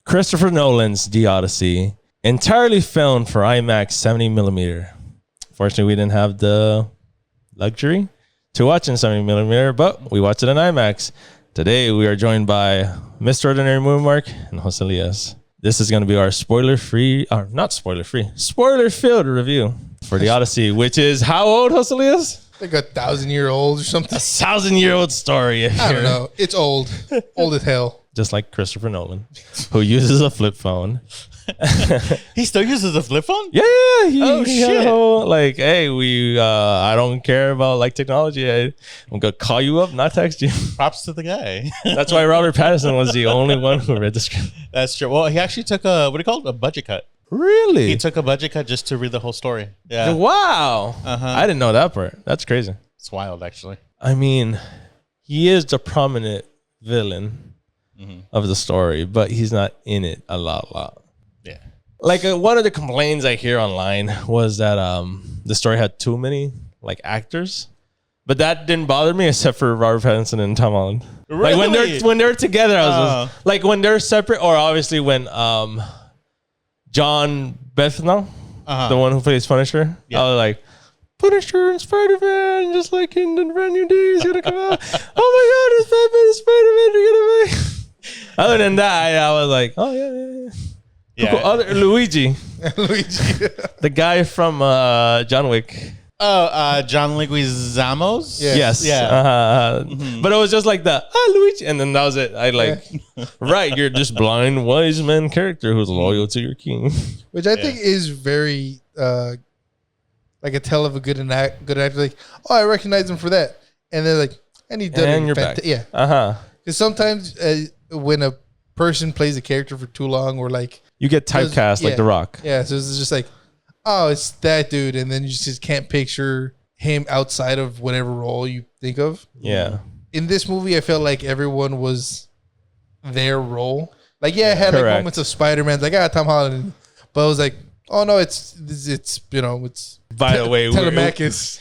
Christopher Nolan's The Odyssey, entirely filmed for IMAX 70mm. Fortunately, we didn't have the luxury to watch in 70mm, but we watched it in IMAX. Today, we are joined by Mr. Ordinary Movie Mark and Jose Elias. This is going to be our spoiler-filled review for The Odyssey, which is how old, Jose Elias? Like 1,000-year-old or something. 1,000-year-old story. I don't know. It's old. Old as hell. Just like Christopher Nolan, who uses a flip phone. He still uses a flip phone? Yeah. Shit. I don't care about like technology. I'm gonna call you up, not text you. Props to the guy. That's why Robert Pattinson was the only one who read the script. That's true. Well, he actually took a budget cut. Really? He took a budget cut just to read the whole story. Yeah. Wow. I didn't know that part. That's crazy. It's wild, actually. I mean, he is the prominent villain of the story, but he's not in it a lot. Yeah. Like one of the complaints I hear online was that the story had too many like actors, but that didn't bother me except for Robert Pattinson and Tom Holland. Really? Like when they're together, I was just, like when they're separate, or obviously when John Bethel, the one who plays Punisher, I was like, Punisher and Spider-Man, just like in the brand new day, is gonna come out. Oh my God, it's Batman and Spider-Man are gonna make. Other than that, I was like, oh yeah. Cool. Luigi, the guy from John Wick. Oh, John Leguizamo? Yes. Yeah. But it was just like the Luigi, and then that was it. I like, right? You're this blind wise man character who's loyal to your king, which I think is very like a tell of a good actor. Like, oh, I recognize him for that, and they're like, and he did it. And you're back. Yeah. Because sometimes when a person plays a character for too long, or like you get typecast like The Rock. Yeah, so it's just like, oh, it's that dude, and then you just can't picture him outside of whatever role you think of. Yeah. In this movie, I felt like everyone was their role. Like, I had like moments of Spider-Man, like Tom Holland, but I was like, oh no, it's By the way, Telemachus.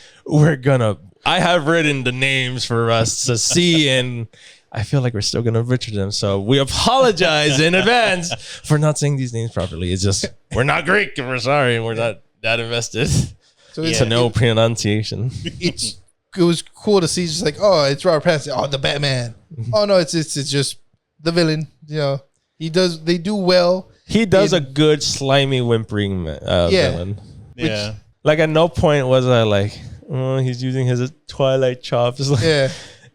I have written the names for us to see, and I feel like we're still gonna butcher them. So we apologize in advance for not saying these names properly. It's just we're not Greek, and we're sorry, we're not that invested. So it's no pronunciation. It was cool to see, just like, oh, it's Robert Pattinson. Oh, the Batman. Oh no, it's just the villain. They do well. He does a good slimy whimpering villain. Yeah. Like at no point was I like, oh, he's using his Twilight chops. Like, it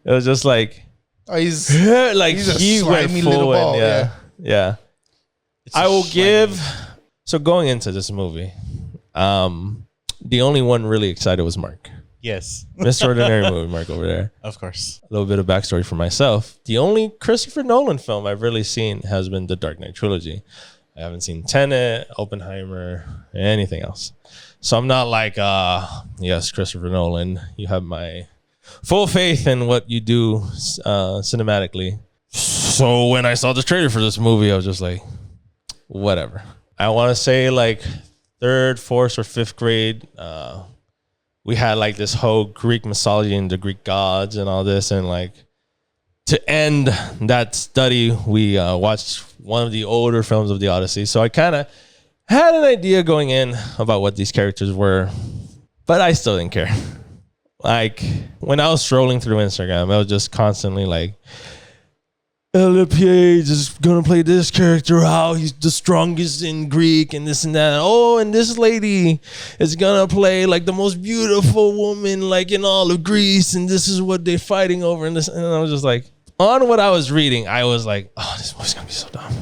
was just like, oh, he's he went full in. Yeah. I will give. So going into this movie, the only one really excited was Mark. Yes. Mr. Ordinary Movie Mark over there. Of course. A little bit of backstory for myself. The only Christopher Nolan film I've really seen has been the Dark Knight trilogy. I haven't seen Tenet, Oppenheimer, anything else. So I'm not like, yes, Christopher Nolan, you have my full faith in what you do cinematically. So when I saw the trailer for this movie, I was just like, whatever. I want to say like 3rd, 4th, or 5th grade, we had like this whole Greek mythology and the Greek gods and all this. And like to end that study, we watched one of the older films of the Odyssey. So I kind of had an idea going in about what these characters were, but I still didn't care. Like when I was scrolling through Instagram, I was just constantly like, LPH is gonna play this character, how he's the strongest in Greek and this and that. Oh, and this lady is gonna play like the most beautiful woman like in all of Greece, and this is what they're fighting over. And I was just like, on what I was reading, I was like, oh, this movie's gonna be so dumb.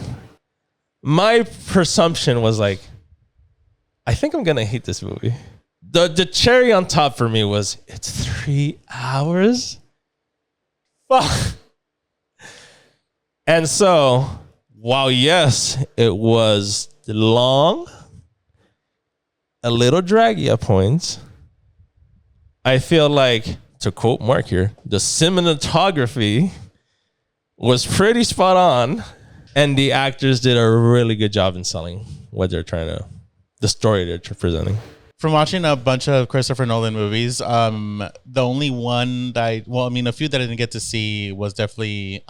My presumption was like, I think I'm gonna hate this movie. The cherry on top for me was it's 3 hours. Fuck. And so, while yes, it was long, a little draggy at points, I feel like, to quote Mark here, the cinematography was pretty spot on, and the actors did a really good job in selling what they're trying to, the story they're presenting. From watching a bunch of Christopher Nolan movies, the only one that a few that I didn't get to see was definitely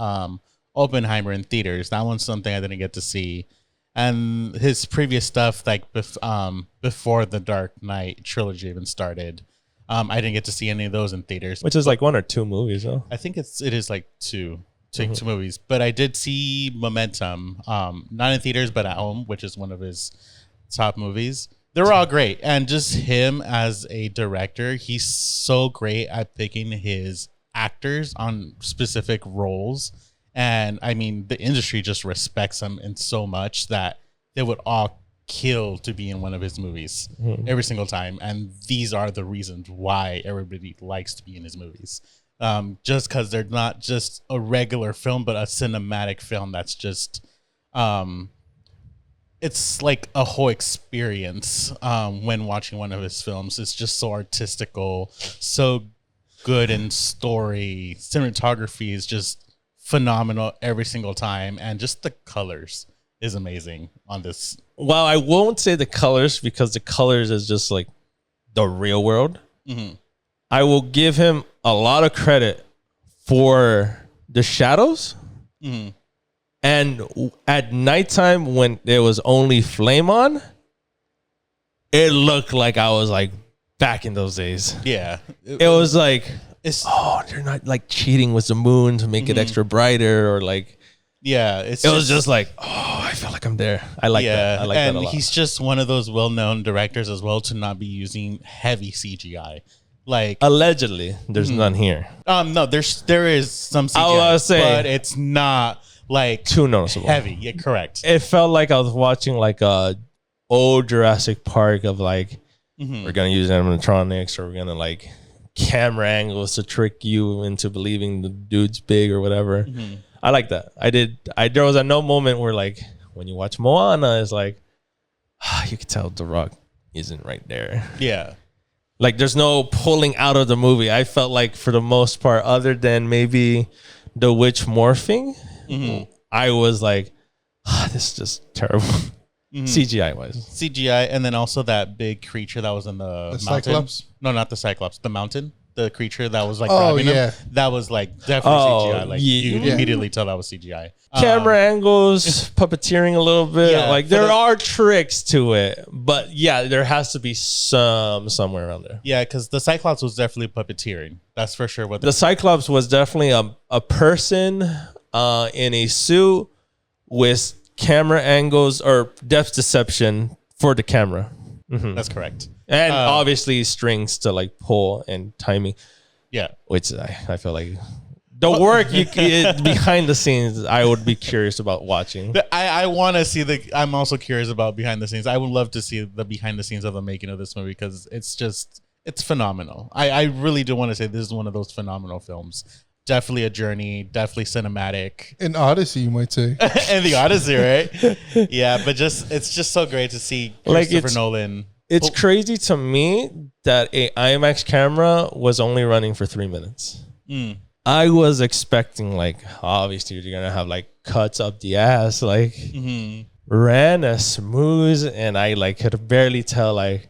Oppenheimer in theaters. That one's something I didn't get to see. And his previous stuff, like before the Dark Knight trilogy even started, I didn't get to see any of those in theaters. Which is like 1 or 2 movies, though. I think it is like two movies. But I did see Momentum, not in theaters, but at home, which is one of his top movies. They were all great. And just him as a director, he's so great at picking his actors on specific roles. And I mean, the industry just respects him in so much that they would all kill to be in one of his movies every single time. And these are the reasons why everybody likes to be in his movies. Just because they're not just a regular film, but a cinematic film that's just, it's like a whole experience when watching one of his films. It's just so artistical, so good in story. Cinematography is just phenomenal every single time, and just the colors is amazing on this. Well, I won't say the colors because the colors is just like the real world. I will give him a lot of credit for the shadows. And at nighttime when there was only flame on, it looked like I was like back in those days. Yeah. It was like, they're not like cheating with the moon to make it extra brighter, or like, yeah, it was just like, I feel like I'm there. I like that. I like that a lot. And he's just one of those well-known directors as well to not be using heavy CGI. Like allegedly, there's none here. No, there is some CGI, but it's not like too noticeable. Heavy, yeah, correct. It felt like I was watching like a old Jurassic Park of like, we're gonna use animatronics, or we're gonna like camera angles to trick you into believing the dude's big or whatever. I like that. There was a no moment where like when you watch Moana, it's like you could tell The Rock isn't right there. Yeah. Like there's no pulling out of the movie. I felt like for the most part, other than maybe the witch morphing, I was like, this is just terrible. CGI wise. CGI, and then also that big creature that was in the mountain. Cyclops? No, not the Cyclops. The mountain. The creature that was like grabbing him. That was like definitely CGI. Like you immediately tell that was CGI. Camera angles, puppeteering a little bit. Like there are tricks to it, but yeah, there has to be somewhere around there. Yeah, because the Cyclops was definitely puppeteering. That's for sure. What the Cyclops was definitely a person in a suit with camera angles or depth deception for the camera. That's correct. And obviously strings to like pull and timing. Yeah. Which I feel like the work behind the scenes, I would be curious about watching. I want to see I'm also curious about behind the scenes. I would love to see the behind the scenes of the making of this movie because it's phenomenal. I really do want to say this is one of those phenomenal films. Definitely a journey, definitely cinematic. An Odyssey, you might say. And the Odyssey, right? Yeah, but it's just so great to see Christopher Nolan. It's crazy to me that a IMAX camera was only running for 3 minutes. I was expecting like, obviously you're going to have like cuts up the ass, like ran as smooth. And I like could barely tell like,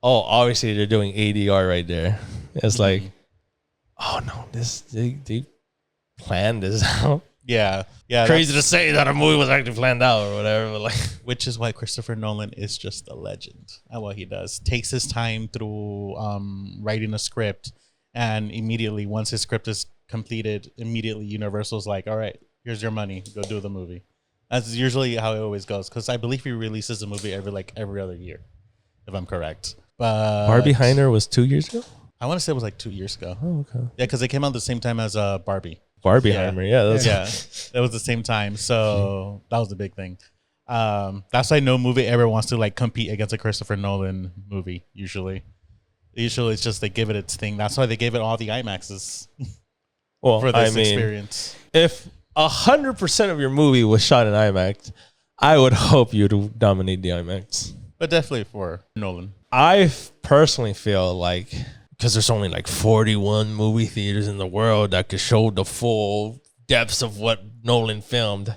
oh, obviously they're doing ADR right there. It's like, oh no, they planned this out. Yeah. Crazy to say that a movie was actually planned out or whatever, but like, which is why Christopher Nolan is just a legend at what he does. Takes his time through writing a script, and immediately once his script is completed, immediately Universal's like, all right, here's your money, go do the movie. That's usually how it always goes, because I believe he releases a movie every other year, if I'm correct. But Barbenheimer was 2 years ago. I want to say it was like 2 years ago. Oh, okay. Yeah, because they came out the same time as Barbie. Barbenheimer, that was the same time. So that was the big thing. That's why no movie ever wants to like compete against a Christopher Nolan movie. Usually it's just they give it its thing. That's why they gave it all the IMAXs. Well, for this experience. If 100% of your movie was shot in IMAX, I would hope you to dominate the IMAX. But definitely for Nolan. I personally feel like, because there's only like 41 movie theaters in the world that could show the full depths of what Nolan filmed.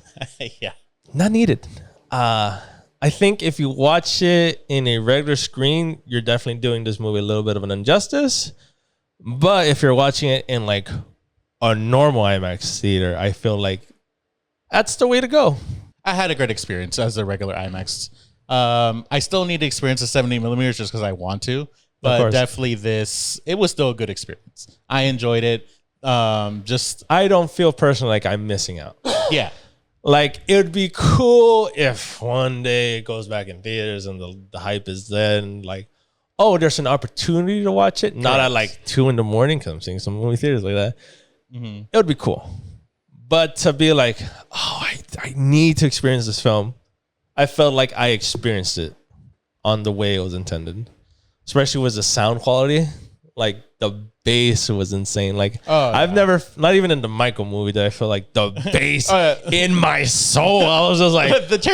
Yeah. Not needed. I think if you watch it in a regular screen, you're definitely doing this movie a little bit of an injustice. But if you're watching it in like a normal IMAX theater, I feel like that's the way to go. I had a great experience as a regular IMAX. I still need to experience the 70 millimeters just because I want to, but definitely it was still a good experience. I enjoyed it. I don't feel personally like I'm missing out. Yeah. Like, it would be cool if one day it goes back in theaters and the hype is then like, oh, there's an opportunity to watch it. Not at like 2 a.m. because I'm seeing some movie theaters like that. Mm-hmm. It would be cool. But to be like, oh, I need to experience this film. I felt like I experienced it on the way it was intended. Especially with the sound quality. Like, the bass was insane. Like, I've never, not even in the Michael movie, that I feel like the bass in my soul. I was just like,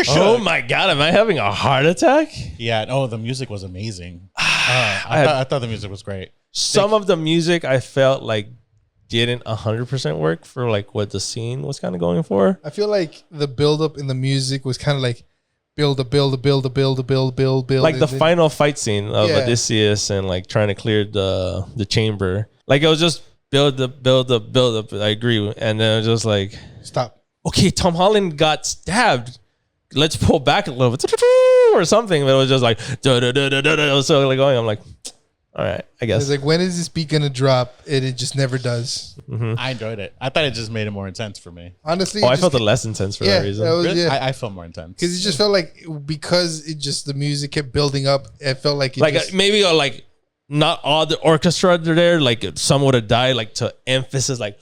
oh my God, am I having a heart attack? Yeah. Oh, the music was amazing. I thought the music was great. Some of the music I felt like didn't 100% work for like what the scene was kind of going for. I feel like the build-up in the music was kind of like build. Like the final fight scene of Odysseus and like trying to clear the chamber. Like, it was just build up. I agree. And then it was just like, stop. Okay, Tom Holland got stabbed. Let's pull back a little bit or something. But it was just like, it was so like going. I'm like, all right, I guess. It's like, when is this beat gonna drop? It just never does. Mm-hmm. I enjoyed it. I thought it just made it more intense for me. Honestly, I felt it less intense for that reason. I felt more intense because it just felt like, because it just, the music kept building up. It felt like maybe like not all the orchestra are there. Like, some would have died. Like, to emphasis, like,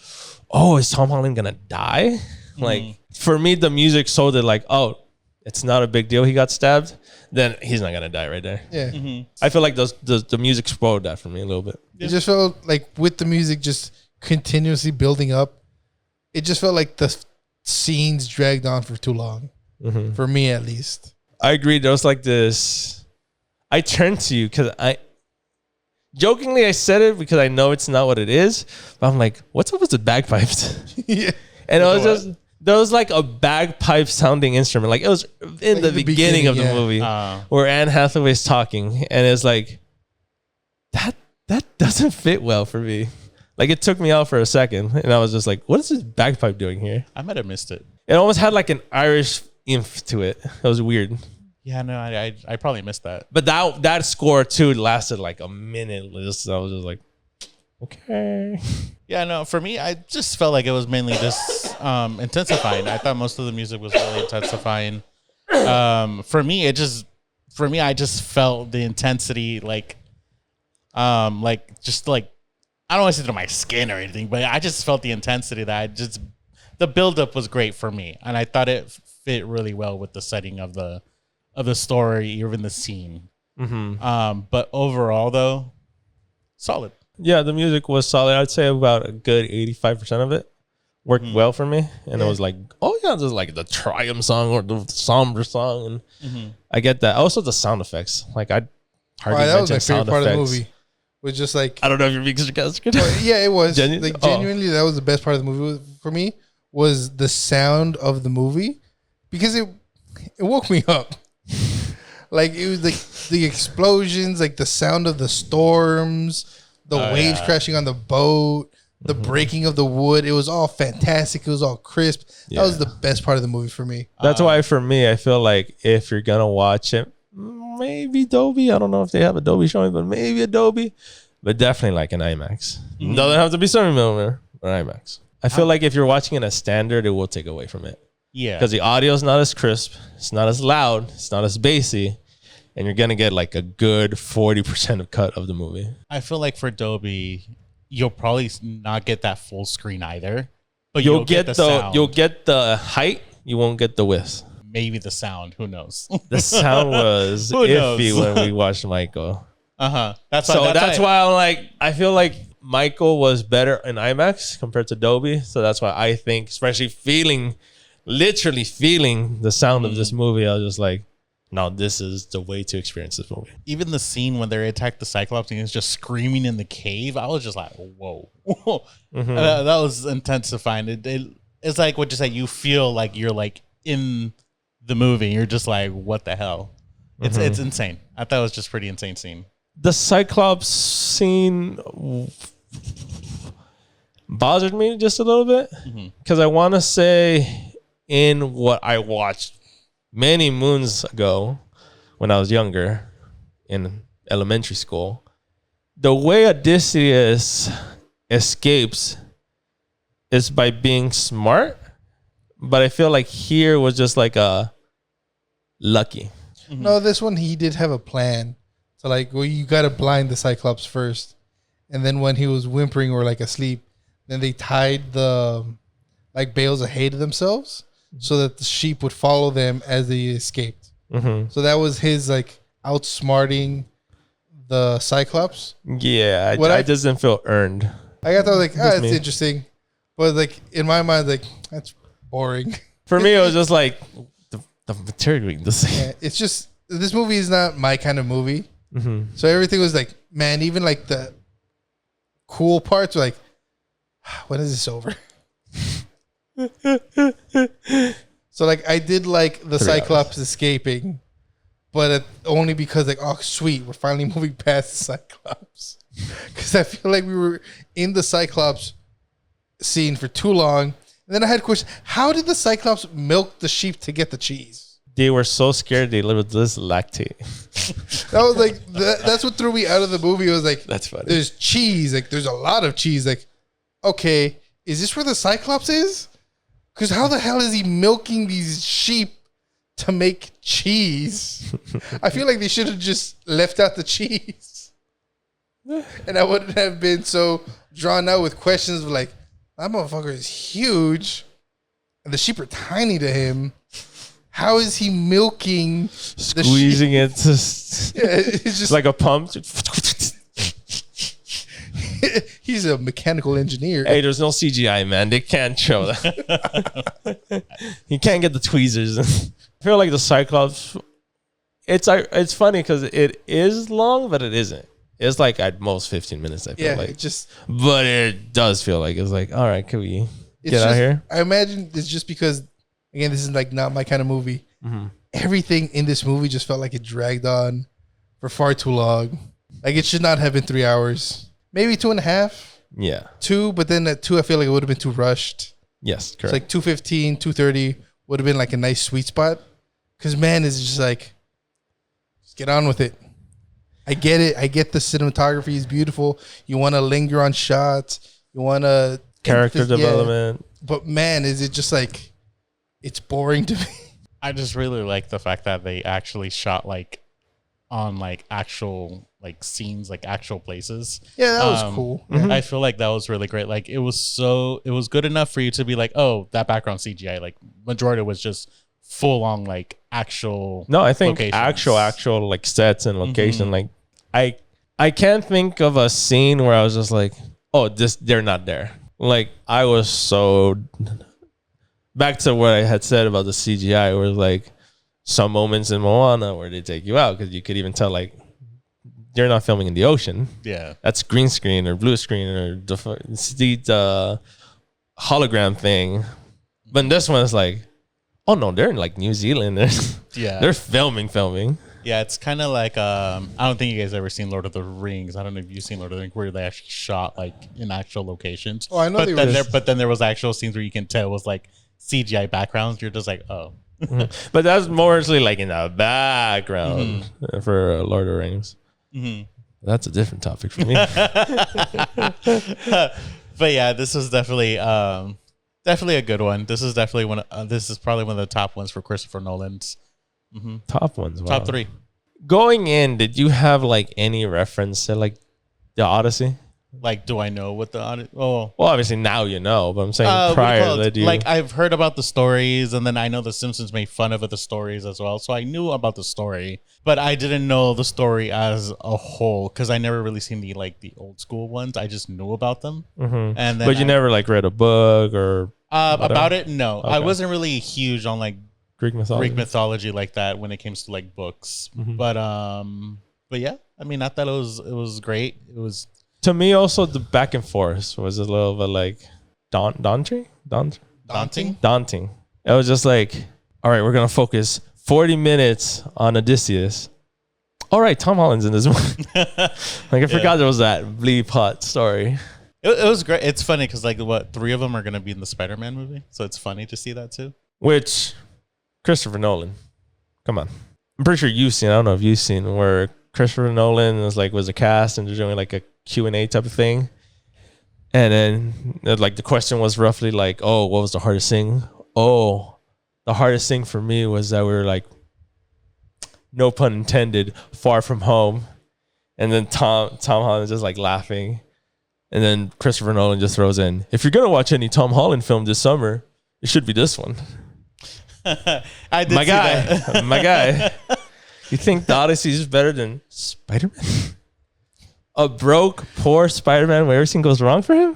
oh, is Tom Holland gonna die? Mm-hmm. Like, for me, the music sold it like, oh, it's not a big deal. He got stabbed. Then he's not gonna die right there. Yeah, mm-hmm. I feel like the music spoiled that for me a little bit. It just felt like, with the music just continuously building up, it just felt like the scenes dragged on for too long. Mm-hmm. For me, at least. I agree. There was like this. I turned to you because jokingly I said it because I know it's not what it is, but I'm like, what's up with the bagpipes? Yeah, and it was just. There was like a bagpipe sounding instrument. Like, it was in the beginning of the movie where Anne Hathaway's talking, and it's like, that doesn't fit well for me. Like, it took me out for a second, and I was just like, what is this bagpipe doing here? I might have missed it. It almost had like an Irish inf to it. It was weird. Yeah, no, I probably missed that. But that score too lasted like a minute. I was just like, okay. Yeah, no, for me, I just felt like it was mainly just intensifying. I thought most of the music was really intensifying. For me, I just felt the intensity, like I don't want to say to my skin or anything, but I just felt the intensity the buildup was great for me. And I thought it fit really well with the setting of the story, even the scene. Mm-hmm. But overall, though, solid. Yeah, the music was solid. I'd say about a good 85% of it worked well for me. And it was like, oh yeah, this is like the Triumph song or the somber song. And I get that. Also the sound effects. Like, I hardly that was my mentioned favorite sound part effects. of the movie. Was just like, I don't know if you're being sarcastic. Yeah, it was. Genuinely, that was the best part of the movie for me, was the sound of the movie, because it woke me up. Like, it was like the explosions, like the sound of the storms, the waves crashing on the boat, the breaking of the wood. It was all fantastic. It was all crisp. That was the best part of the movie for me. That's why, for me, I feel like if you're going to watch it, maybe Dolby. I don't know if they have a Dolby showing, but maybe a Dolby. But definitely like an IMAX. Mm-hmm. Doesn't have to be 70mm or IMAX. I feel like if you're watching in a standard, it will take away from it. Yeah. Because the audio is not as crisp. It's not as loud. It's not as bassy. And you're going to get like a good 40% of cut of the movie. I feel like for Dolby, you'll probably not get that full screen either. But you'll get the sound. You'll get the height. You won't get the width. Maybe the sound. Who knows? The sound was iffy when we watched Michael. That's why I'm like, I feel like Michael was better in IMAX compared to Dolby. So that's why I think, especially literally feeling the sound of this movie, I was just like, no, this is the way to experience this movie. Even the scene when they attacked the Cyclops and he was just screaming in the cave, I was just like, whoa. Mm-hmm. That was intensifying. It's like what you said, you feel like you're like in the movie. You're just like, what the hell? It's insane. I thought it was just pretty insane scene. The Cyclops scene bothered me just a little bit because I want to say in what I watched many moons ago when I was younger in elementary school. The way Odysseus escapes is by being smart, but I feel like here was just like a lucky. Mm-hmm. No, this one he did have a plan. So like, well, you got to blind the Cyclops first, and then when he was whimpering or like asleep, then they tied the like bales of hay to themselves so that the sheep would follow them as they escaped. Mm-hmm. So that was his like outsmarting the Cyclops. Yeah, I just didn't feel earned. I got that like, that's interesting, but like in my mind, like that's boring. For me, it was just like the material. Yeah, it's just this movie is not my kind of movie. Mm-hmm. So everything was like, man, even like the cool parts were like, when is this over? So like I did like the Cyclops escaping, but only because like, oh sweet, we're finally moving past the Cyclops. Because I feel like we were in the Cyclops scene for too long. And then I had a question: how did the Cyclops milk the sheep to get the cheese? They were so scared they lived with this lactate. That was like that's what threw me out of the movie. It was like, that's funny. There's cheese, like there's a lot of cheese. Like, okay, is this where the Cyclops is? Because how the hell is he milking these sheep to make cheese? I feel like they should have just left out the cheese, and I wouldn't have been so drawn out with questions of like, that motherfucker is huge, and the sheep are tiny to him. How is he milking? Squeezing it. It's just like a pump. He's a mechanical engineer. Hey, there's no CGI, man. They can't show that. He can't get the tweezers. I feel like the Cyclops. It's funny because it is long, but it isn't. It's like at most 15 minutes. I feel like but it does feel like it's like, all right, can we get out here? I imagine it's just because, again, this is like not my kind of movie. Mm-hmm. Everything in this movie just felt like it dragged on for far too long. Like it should not have been 3 hours. Maybe 2.5. Yeah. 2, but then at 2, I feel like it would have been too rushed. Yes, correct. It's like 2:15, 2:30 would have been like a nice sweet spot. Because, man, it's just like, just get on with it. I get it. I get the cinematography is beautiful. You want to linger on shots. You want to... Character development. Yeah. But, man, is it just like, it's boring to me. I just really like the fact that they actually shot like on like actual like scenes, like actual places. Yeah, that was cool. Mm-hmm. I feel like that was really great. Like it was good enough for you to be like, oh, that background CGI. Like majority was just full on like actual. No, I think locations. actual like sets and location. Mm-hmm. Like I can't think of a scene where I was just like, oh, they're not there. Like I was so back to what I had said about the CGI, where like some moments in Moana where they take you out because you could even tell like they're not filming in the ocean. Yeah, that's green screen or blue screen or the hologram thing. But in this one, it's like, oh no, they're in like New Zealand. They're filming. Yeah, it's kind of like I don't think you guys ever seen Lord of the Rings. I don't know if you've seen Lord of the Rings where they actually shot like in actual locations. Oh, I know. But then there was actual scenes where you can tell it was like CGI backgrounds. You're just like, oh. Mm-hmm. But that's mostly like in the background for Lord of the Rings. Mm-hmm. That's a different topic for me. But yeah, this was definitely a good one. This is definitely this is probably one of the top ones for Christopher Nolan's. Mm-hmm. Top ones. Wow. Top 3. Going in, did you have like any reference to like the Odyssey? Like, do I know what the Odyssey? Oh, well, obviously now you know, but I'm saying prior that you like I've heard about the stories, and then I know the Simpsons made fun of the stories as well, so I knew about the story, but I didn't know the story as a whole because I never really seen the old school ones. I just knew about them, and then but you never like read a book or about it. No, okay. I wasn't really huge on like Greek mythology like that when it comes to like books, but yeah, I mean, I thought it was great. It was. To me, also, the back and forth was a little bit like daunting. It was just like, all right, we're going to focus 40 minutes on Odysseus. All right, Tom Holland's in this one. Like, I forgot there was that bleep hot story. It was great. It's funny because, like, 3 of them are going to be in the Spider-Man movie. So it's funny to see that, too. Which Christopher Nolan, come on. I'm pretty sure you've seen. I don't know if you've seen where Christopher Nolan was a cast and they're doing like a Q&A type of thing. And then like the question was roughly like, oh, what was the hardest thing? Oh, the hardest thing for me was that we were like, no pun intended, far from home. And then Tom Holland just like laughing. And then Christopher Nolan just throws in, if you're going to watch any Tom Holland film this summer, it should be this one. I did see that. My guy. You think the Odyssey is better than Spider-Man? A broke, poor Spider-Man where everything goes wrong for him?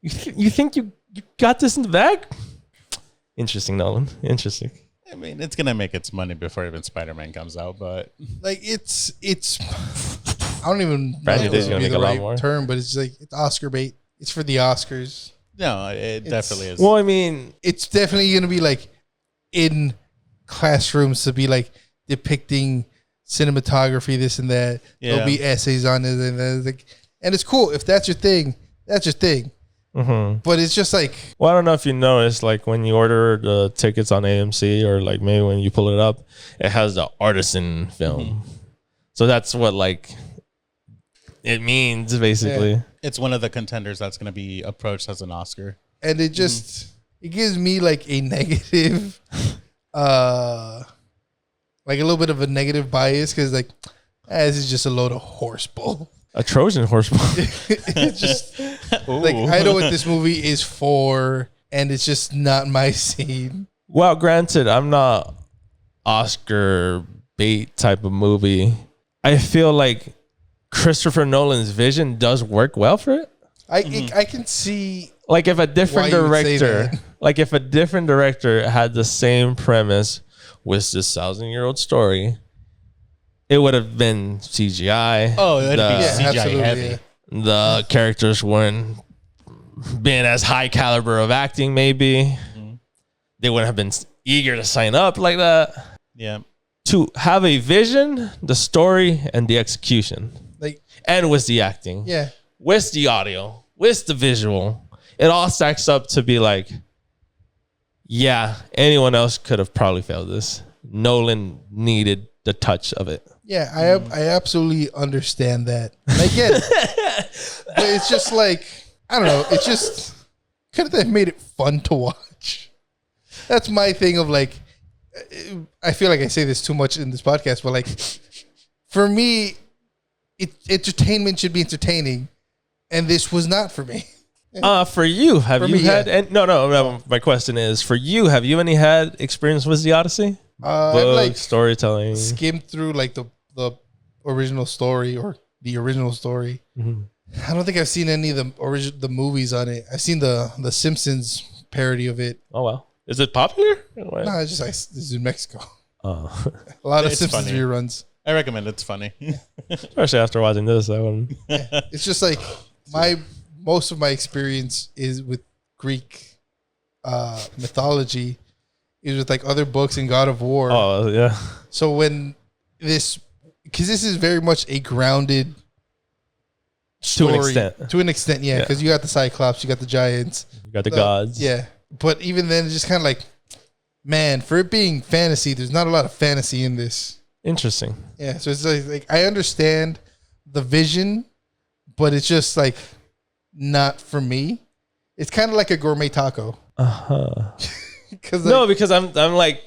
You think you got this in the bag? Interesting, Nolan. Interesting. I mean, it's gonna make its money before even Spider-Man comes out, but like it's I don't even know if Day's this gonna would be make the a lot right more. term, but it's like it's Oscar bait. It's for the Oscars. no, it definitely is. Well, I mean, It's definitely gonna be like in classrooms to be like depicting cinematography, this and that. Yeah. There'll be essays on it, and it's cool if that's your thing. That's your thing. mm-hmm. But it's just like Well, I don't know if you noticed, like when you order the tickets on AMC or like maybe when you pull it up, it has the artisan film. Mm-hmm. So that's what like it means basically. Yeah. It's one of the contenders that's gonna be approached as an Oscar. and it just it gives me like a negative like a little bit of a negative bias because like this is just a load of horse bull. A Trojan horse. It's just like I know what this movie is for, and it's just not my scene. Well, granted, I'm not Oscar bait type of movie. I feel like Christopher Nolan's vision does work well for it. I can see Like if a different Why you would say director, that. like if a different director had the same premise with this 1,000-year-old story, it would have been CGI. Oh, it'd be Yeah, CGI absolutely, heavy. yeah. The characters weren't being as high caliber of acting. Maybe they wouldn't have been eager to sign up like that. Yeah. To have a vision, the story, and the execution, like and with the acting, yeah. with the audio, with the visual, it all stacks up to be like, yeah, anyone else could have probably failed this. Nolan needed the touch of it. Yeah, I absolutely understand that. And I get it. But it's just like, I don't know. It's just could have made it fun to watch. That's my thing of like, I feel like I say this too much in this podcast, but like, for me, entertainment should be entertaining. And this was not for me. For you, have For you me, had? yeah. And no. My question is for you. Have you any had experience with the Odyssey? I've Book, like storytelling. skimmed through like the original story or the original story. Mhm. I don't think I've seen any of the movies on it. I've seen the Simpsons parody of it. Oh wow, is it popular? No, it's just like this is in Mexico. Oh, A lot of It's Simpsons funny. reruns. I recommend it. It's funny. especially after watching this, I wouldn't. It's just like most of my experience is with Greek mythology. Is with like other books in God of War. Oh yeah, So when because this is very much a grounded to an story. extent. To an extent, yeah. Yeah. Because you got the Cyclops, you got the giants, You got the gods. yeah. But even then, it's just kind of like, man, for it being fantasy, there's not a lot of fantasy in this. Interesting. Yeah, so it's like I understand the vision, but it's just like not for me. It's kind of like a gourmet taco. Because No, because I'm like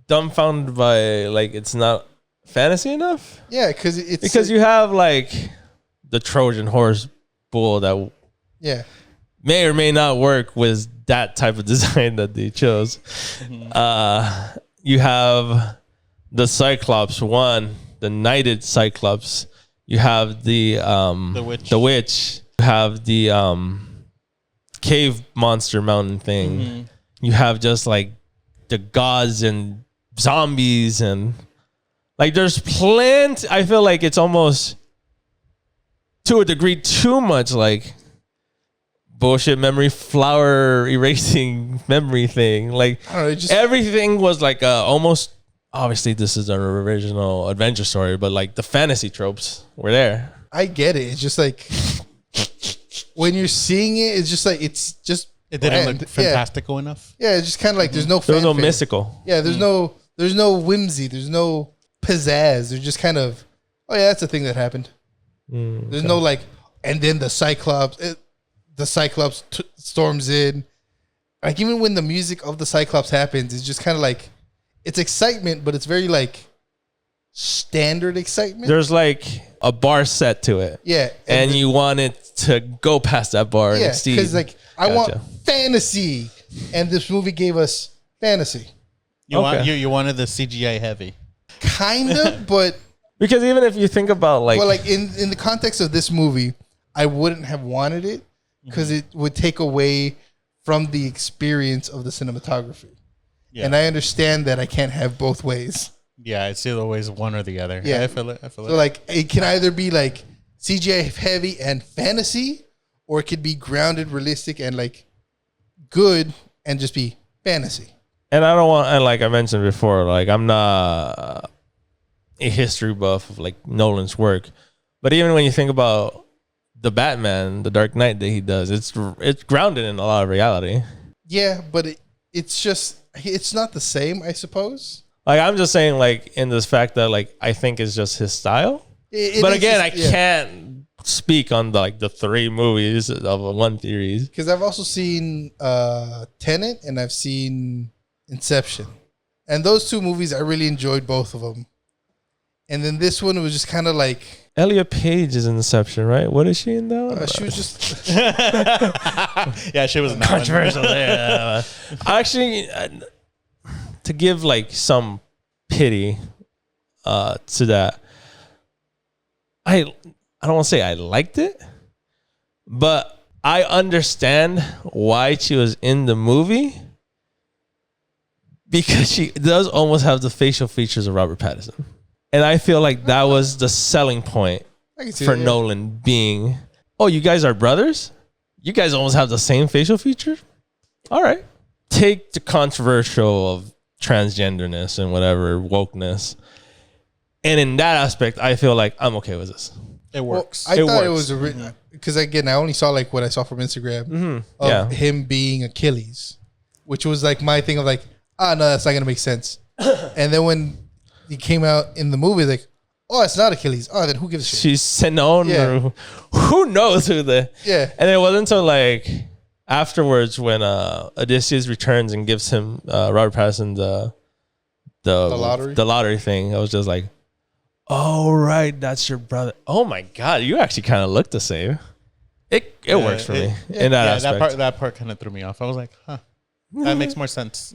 dumbfounded by like it's not fantasy enough. yeah, it's Because you have like the Trojan horse bull that yeah. may or may not work with that type of design that they chose. You have the Cyclops one, the knighted Cyclops. You have the witch. The witch. You have the cave monster mountain thing. You have just like the gods and zombies and like there's plenty. I feel like it's almost to a degree too much like bullshit memory flower erasing memory thing. Like I don't know. It just everything was like almost. Obviously, this is an original adventure story, but like the fantasy tropes were there. I get it. It's just like when you're seeing it, it's just like it's just It didn't look fantastical enough. Yeah, it's just kind of like there's no mystical. Yeah, there's no whimsy. There's no pizzazz. There's just kind of, oh yeah, that's a thing that happened. There's no like, and then the Cyclops storms in. Like even when the music of the Cyclops happens, it's just kind of like, it's excitement, but it's very like standard excitement. There's like a bar set to it. Yeah. And you want it to go past that bar and exceed. Because like I want fantasy, and this movie gave us fantasy. You wanted the CGI heavy. Kind of, but because even if you think about like, well, like in the context of this movie, I wouldn't have wanted it because it would take away from the experience of the cinematography. Yeah. And I understand that I can't have both ways. Yeah, it's either ways one or the other. Yeah, I feel it. So like it can either be like CGI heavy and fantasy, or it could be grounded, realistic, and like good and just be fantasy. And I don't want, and like I mentioned before, like I'm not a history buff of like Nolan's work, but even when you think about the Batman, the Dark Knight that he does, it's grounded in a lot of reality. Yeah, but it's not the same, I suppose. Like I'm just saying, like in this fact that like I think it's just his style. But again, I can't speak on the 3 movies of one series because I've also seen Tenet and I've seen Inception, and those 2 movies I really enjoyed both of them. And then this one was just kind of like Elliot Page is in Inception, right? What is she in that one? She was just yeah, she was controversial there. Actually, to give like some pity to that, I don't want to say I liked it, but I understand why she was in the movie because she does almost have the facial features of Robert Pattinson. And I feel like that was the selling point for Nolan being, oh, you guys are brothers? You guys almost have the same facial features? All right. Take the controversial of transgenderness and whatever, wokeness. And in that aspect, I feel like I'm okay with this. It works. Well, I thought it was because again, I only saw like what I saw from Instagram of him being Achilles, which was like my thing of like, no, that's not going to make sense. And then when he came out in the movie, like, oh, it's not Achilles. Oh, then who gives a shit? She's Sinon, or who knows who the... Yeah. And it wasn't until like afterwards when Odysseus returns and gives him Robert Pattinson the lottery thing. I was just like, oh, right, that's your brother. Oh my God, you actually kind of look the same. It works for me in that aspect. That part kind of threw me off. I was like, huh, that makes more sense.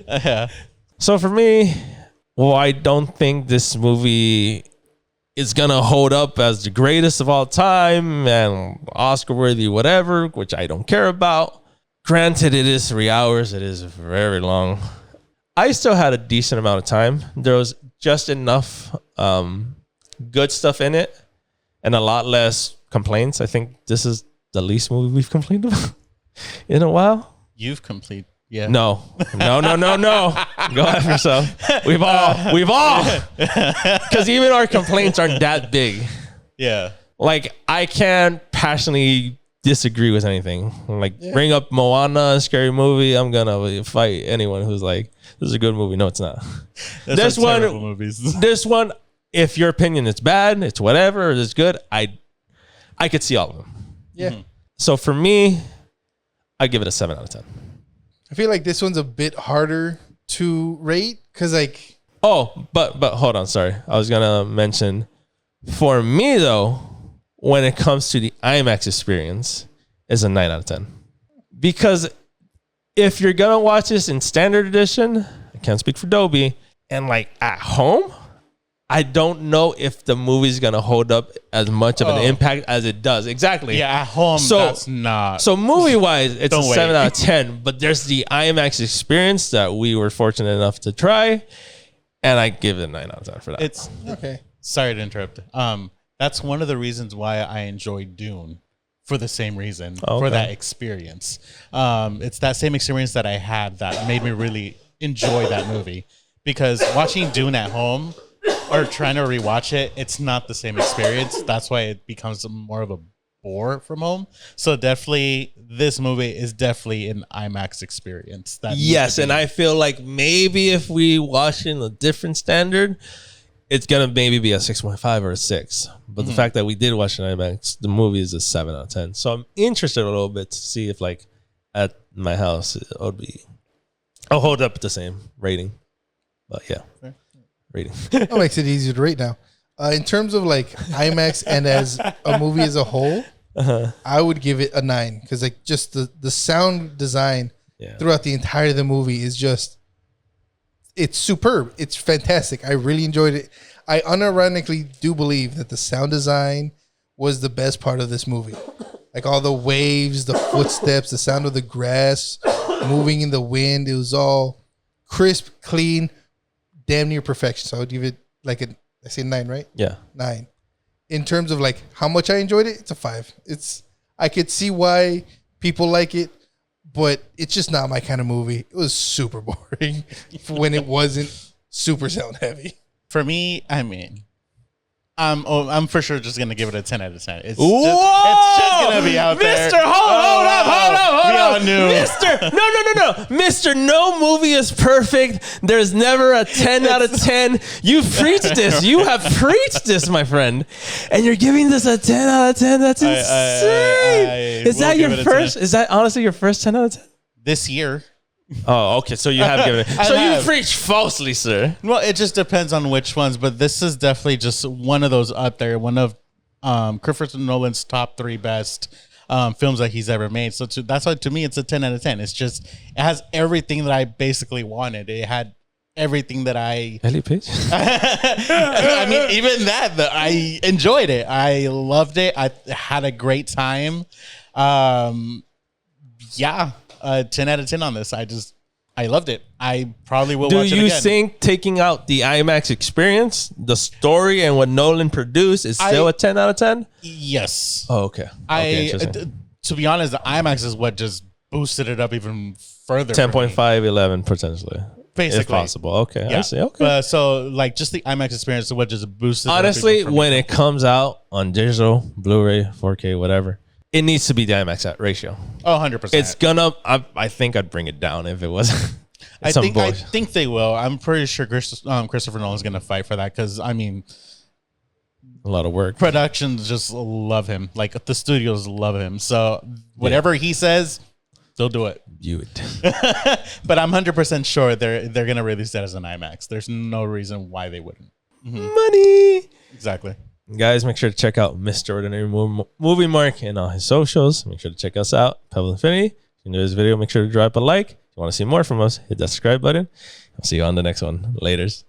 Yeah. So for me, well, I don't think this movie is going to hold up as the greatest of all time and Oscar-worthy whatever, which I don't care about. Granted, it is 3 hours. It is very long. I still had a decent amount of time. There was just enough good stuff in it and a lot less complaints. I think this is the least movie we've complained about in a while. You've complained. Yeah. No. Go after yourself. We've all. Because even our complaints aren't that big. Yeah. Like, I can't passionately disagree with anything. Like, bring up Moana, a scary movie, I'm going to fight anyone who's like, this is a good movie. No, it's not. This one, movies. This one, if your opinion is bad, it's whatever, or it's good, I could see all of them. Yeah. So for me, I give it a 7 out of 10. I feel like this one's a bit harder to rate because like... Oh, but hold on. Sorry. I was going to mention, for me though, when it comes to the IMAX experience, is a 9 out of 10. Because if you're going to watch this in standard edition, I can't speak for Dolby, and like at home, I don't know if the movie's going to hold up as much of an impact as it does. Exactly. Yeah, at home, that's not. So movie-wise, it's a 7 out of 10. But there's the IMAX experience that we were fortunate enough to try. And I give it a 9 out of 10 for that. It's okay. Sorry to interrupt. That's one of the reasons why I enjoyed Dune. For the same reason. For that experience. It's that same experience that I had that made me really enjoy that movie. Because watching Dune at home... or trying to rewatch it, it's not the same experience. That's why it becomes more of a before from home. So definitely, this movie is definitely an IMAX experience. Yes, and I feel like maybe if we watch it in a different standard, it's gonna maybe be a 6.5 or a 6. But the fact that we did watch an IMAX, the movie is a 7 out of 10. So I'm interested a little bit to see if like at my house I'll hold up the same rating. But yeah, rating. That makes it easier to rate now. In terms of like IMAX and as a movie as a whole, I would give it a 9 because like just the sound design throughout the entire of the movie is just, it's superb. It's fantastic. I really enjoyed it. I unironically do believe that the sound design was the best part of this movie. Like all the waves, the footsteps, the sound of the grass moving in the wind. It was all crisp, clean, damn near perfection. So I would give it like I say 9, right? Yeah. 9. In terms of like how much I enjoyed it, it's a 5. I could see why people like it, but it's just not my kind of movie. It was super boring when it wasn't super sound heavy. For me, I mean, I'm for sure just gonna give it a 10 out of 10. It's just gonna be out there. Mister, hold up. Knew. Mister, no. Mister, no movie is perfect. There's never a 10 out of 10. You've preached this. You have preached this, my friend. And you're giving this a 10 out of 10. That's insane. Is that your first? Is that honestly your first 10 out of 10? This year. Oh, okay. So you have given it. So you preach falsely, sir. Well, it just depends on which ones, but this is definitely just one of those up there. One of Christopher Nolan's top 3 best films that he's ever made. So that's why to me it's a 10 out of 10. It's just, it has everything that I basically wanted. It had everything that I... Ellie Page? I mean, even that, I enjoyed it. I loved it. I had a great time. Yeah. 10 out of 10 on this. I loved it. I probably will watch it again. Do you think taking out the IMAX experience, the story, and what Nolan produced is still a 10 out of 10? Yes. Oh, okay. To be honest, the IMAX is what just boosted it up even further. 10.5, 11 potentially. Basically. If possible. Okay. Yeah. I see. Okay. So like just the IMAX experience is what just boosted honestly, it up when it comes out on digital, Blu-ray, 4K, whatever, it needs to be the IMAX ratio. Oh, 100%. It's gonna. I think I'd bring it down if it was. I think they will. I'm pretty sure Christopher Nolan's gonna fight for that because I mean, a lot of work. Productions just love him. Like the studios love him. So whatever he says, they'll do it. Do it. But I'm 100% sure they're gonna release that as an IMAX. There's no reason why they wouldn't. Money. Exactly. Guys, make sure to check out Mr. Ordinary Movie Mark and all his socials. Make sure to check us out. Pebles Infinity. If you enjoyed this video, make sure to drop a like. If you want to see more from us, hit that subscribe button. I'll see you on the next one. Laters.